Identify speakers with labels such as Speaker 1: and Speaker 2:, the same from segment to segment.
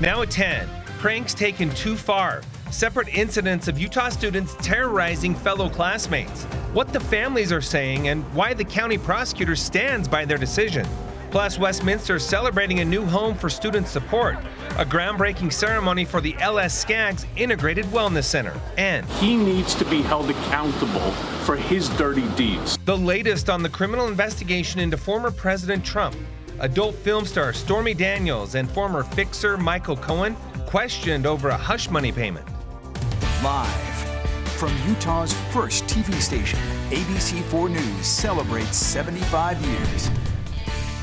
Speaker 1: Now at 10, pranks taken too far. Separate incidents of Utah students terrorizing fellow classmates. What the families are saying and why the county prosecutor stands by their decision. Plus, Westminster celebrating a new home for student support. A groundbreaking ceremony for the LS Skaggs Integrated Wellness Center. And
Speaker 2: he needs to be held accountable for his dirty deeds.
Speaker 1: The latest on the criminal investigation into former President Trump. Adult film star Stormy Daniels and former fixer Michael Cohen questioned over a hush money payment.
Speaker 3: Live from Utah's first TV station, ABC4 News celebrates 75 years.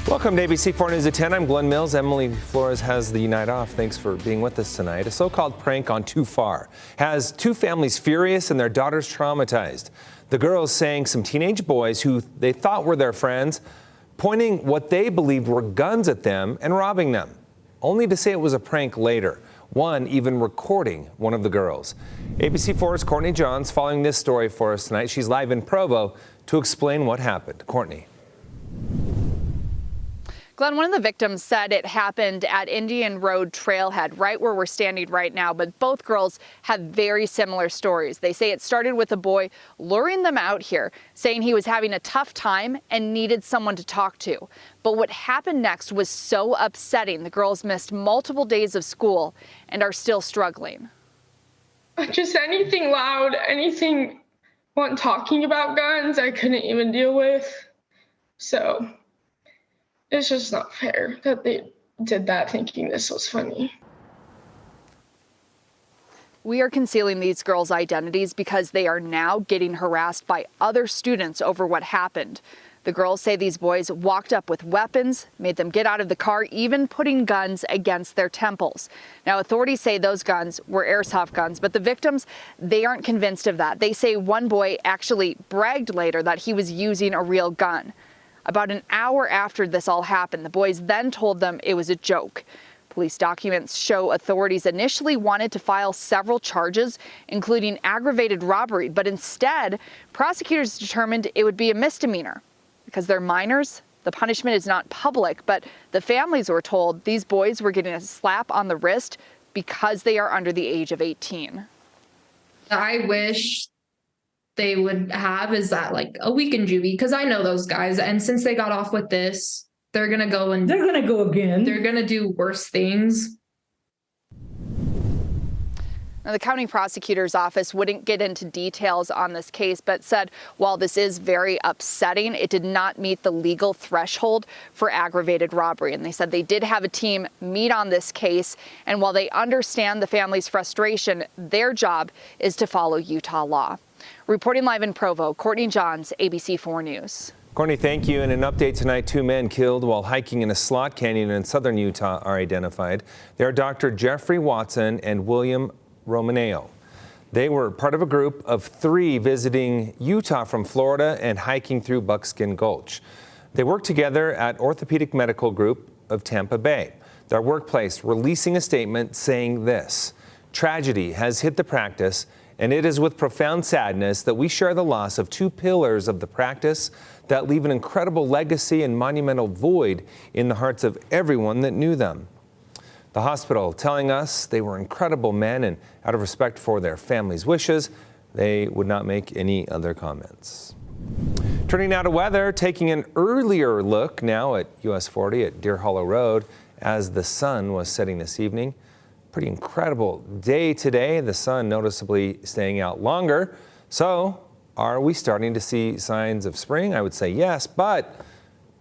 Speaker 4: Welcome to ABC4 News at 10. I'm Glenn Mills. Emily Flores has the night off. Thanks for being with us tonight. A so-called prank gone too far has two families furious and their daughters traumatized. The girls saying some teenage boys who they thought were their friends, pointing what they believed were guns at them and robbing them, only to say it was a prank later. One even recording one of the girls. ABC4's Courtney Johns following this story for us tonight. She's live in Provo to explain what happened. Courtney.
Speaker 5: Glenn, one of the victims said it happened at Indian Road Trailhead, right where we're standing right now. But both girls have very similar stories. They say it started with a boy luring them out here, saying he was having a tough time and needed someone to talk to. But what happened next was so upsetting. The girls missed multiple days of school and are still struggling.
Speaker 6: Just anything loud, anything talking about guns, I couldn't even deal with. So it's just not fair that they did that thinking this was funny.
Speaker 5: We are concealing these girls' identities because they are now getting harassed by other students over what happened. The girls say these boys walked up with weapons, made them get out of the car, even putting guns against their temples. Now, authorities say those guns were airsoft guns, but the victims, they aren't convinced of that. They say one boy actually bragged later that he was using a real gun. About an hour after this all happened, the boys then told them it was a joke. Police documents show authorities initially wanted to file several charges, including aggravated robbery, but instead, prosecutors determined it would be a misdemeanor. Because they're minors, the punishment is not public, but the families were told these boys were getting a slap on the wrist because they are under the age of 18.
Speaker 7: I wish they would have is that like a week in juvie, because I know those guys, and since they got off with this, they're gonna go again. They're gonna do worse things.
Speaker 5: Now, the county prosecutor's office wouldn't get into details on this case, but said while this is very upsetting, it did not meet the legal threshold for aggravated robbery. And they said they did have a team meet on this case. And while they understand the family's frustration, their job is to follow Utah law. Reporting live in Provo, Courtney Johns, ABC4 News.
Speaker 4: Courtney, thank you. And an update tonight, 2 men killed while hiking in a slot canyon in southern Utah are identified. They are Dr. Jeffrey Watson and William Romaneo. They were part of a group of 3 visiting Utah from Florida and hiking through Buckskin Gulch. They worked together at Orthopedic Medical Group of Tampa Bay. Their workplace releasing a statement saying this: "Tragedy has hit the practice, and it is with profound sadness that we share the loss of 2 pillars of the practice that leave an incredible legacy and monumental void in the hearts of everyone that knew them." The hospital telling us they were incredible men, and out of respect for their families' wishes, they would not make any other comments. Turning now to weather, taking an earlier look now at US 40 at Deer Hollow Road as the sun was setting this evening. Pretty incredible day today. The sun noticeably staying out longer. So are we starting to see signs of spring? I would say yes, but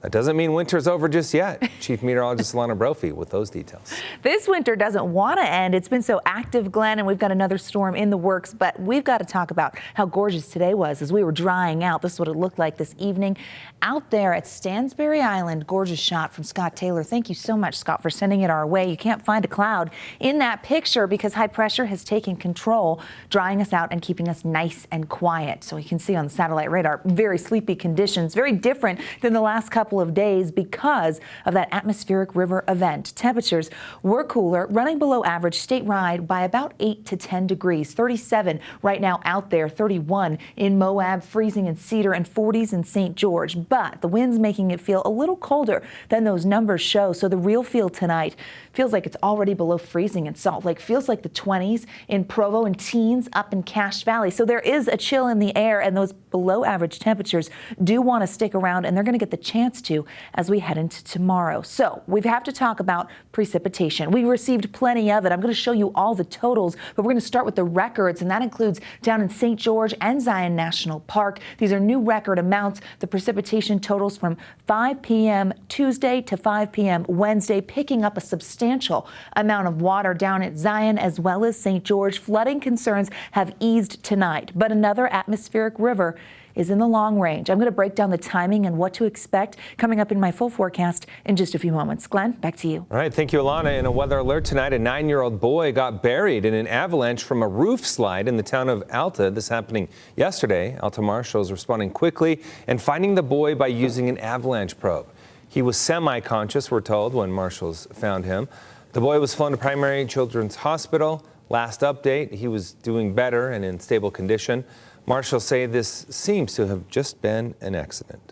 Speaker 4: that doesn't mean winter's over just yet. Chief Meteorologist Alana Brophy with those details.
Speaker 8: This winter doesn't want to end. It's been so active, Glenn, and we've got another storm in the works, but we've got to talk about how gorgeous today was as we were drying out. This is what it looked like this evening out there at Stansbury Island. Gorgeous shot from Scott Taylor. Thank you so much, Scott, for sending it our way. You can't find a cloud in that picture because high pressure has taken control, drying us out and keeping us nice and quiet. So you can see on the satellite radar, very sleepy conditions, very different than the last couple couple of days because of that atmospheric river event. Temperatures were cooler, running below average statewide by about 8 to 10 degrees. 37 right now out there, 31 in Moab, freezing in Cedar, and 40s in St. George. But the wind's making it feel a little colder than those numbers show. So the real feel tonight feels like it's already below freezing in Salt Lake. Feels like the 20s in Provo and teens up in Cache Valley. So there is a chill in the air, and those below average temperatures do want to stick around, and they're going to get the chance to as we head into tomorrow. So we have to talk about precipitation. We received plenty of it. I'm going to show you all the totals, but we're going to start with the records, and that includes down in St. George and Zion National Park. These are new record amounts. The precipitation totals from 5 p.m. Tuesday to 5 p.m. Wednesday, picking up a substantial amount of water down at Zion as well as St. George. Flooding concerns have eased tonight, but another atmospheric river is in the long range. I'm going to break down the timing and what to expect coming up in my full forecast in just a few moments. Glenn, back to you.
Speaker 4: All right, thank you, Alana. In a weather alert tonight, a 9-year-old boy got buried in an avalanche from a roof slide in the town of Alta. This happening yesterday. Alta marshals responding quickly and finding the boy by using an avalanche probe. He was semi-conscious, we're told, when marshals found him. The boy was flown to Primary Children's Hospital. Last update, he was doing better and in stable condition. Marshals say this seems to have just been an accident.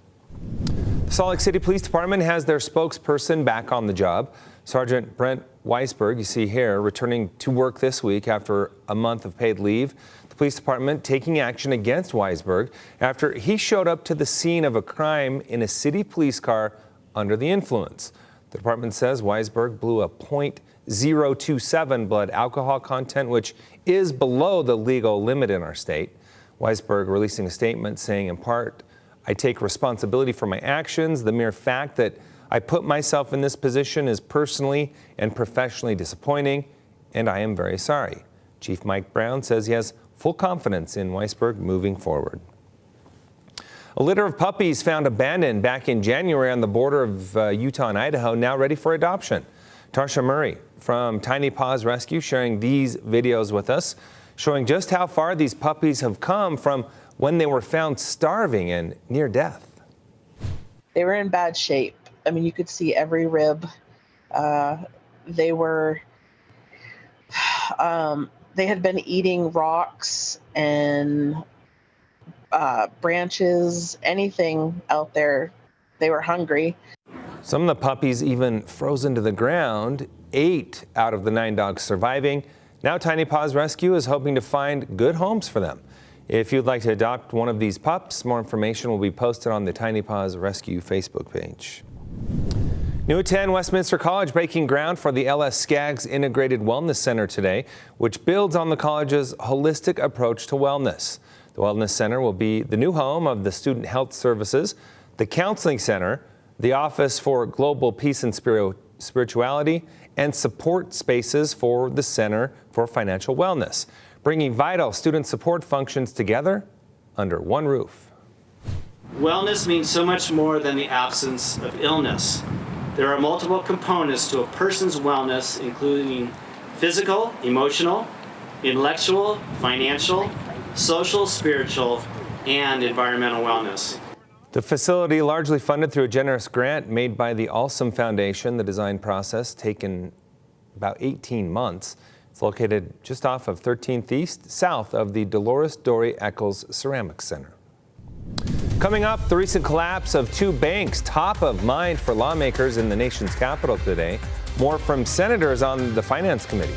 Speaker 4: The Salt Lake City Police Department has their spokesperson back on the job. Sergeant Brent Weisberg, you see here, returning to work this week after a month of paid leave. The police department taking action against Weisberg after he showed up to the scene of a crime in a city police car under the influence. The department says Weisberg blew a .027 blood alcohol content, which is below the legal limit in our state. Weisberg releasing a statement saying, in part, I take responsibility for my actions. The mere fact that I put myself in this position is personally and professionally disappointing, and I am very sorry. Chief Mike Brown says he has full confidence in Weisberg moving forward. A litter of puppies found abandoned back in January on the border of Utah and Idaho, now ready for adoption. Tarsha Murray from Tiny Paws Rescue sharing these videos with us, showing just how far these puppies have come from when they were found starving and near death.
Speaker 9: They were in bad shape. I mean, you could see every rib. They had been eating rocks and branches, anything out there. They were hungry.
Speaker 4: Some of the puppies even frozen to the ground, 8 out of the 9 dogs surviving. Now Tiny Paws Rescue is hoping to find good homes for them. If you'd like to adopt one of these pups, more information will be posted on the Tiny Paws Rescue Facebook page. New at 10, Westminster College breaking ground for the LS Skaggs Integrated Wellness Center today, which builds on the college's holistic approach to wellness. The Wellness Center will be the new home of the Student Health Services, the Counseling Center, the Office for Global Peace and Spirituality, and support spaces for the Center for Financial Wellness, bringing vital student support functions together under one roof.
Speaker 10: Wellness means so much more than the absence of illness. There are multiple components to a person's wellness, including physical, emotional, intellectual, financial, social, spiritual, and environmental wellness.
Speaker 4: The facility, largely funded through a generous grant made by the Alsam Foundation. The design process taken about 18 months. It's located just off of 13th East, south of the Dolores Dory Eccles Ceramics Center. Coming up, the recent collapse of 2 banks, top of mind for lawmakers in the nation's capital today. More from senators on the Finance Committee.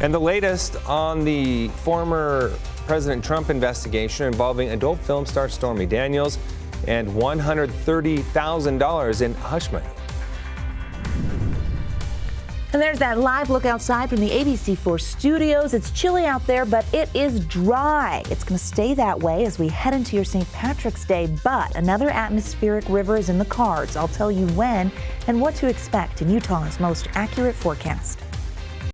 Speaker 4: And the latest on the former President Trump investigation involving adult film star Stormy Daniels and $130,000 in hush money.
Speaker 8: And there's that live look outside from the ABC4 studios. It's chilly out there, but it is dry. It's going to stay that way as we head into your St. Patrick's Day, but another atmospheric river is in the cards. I'll tell you when and what to expect in Utah's most accurate forecast.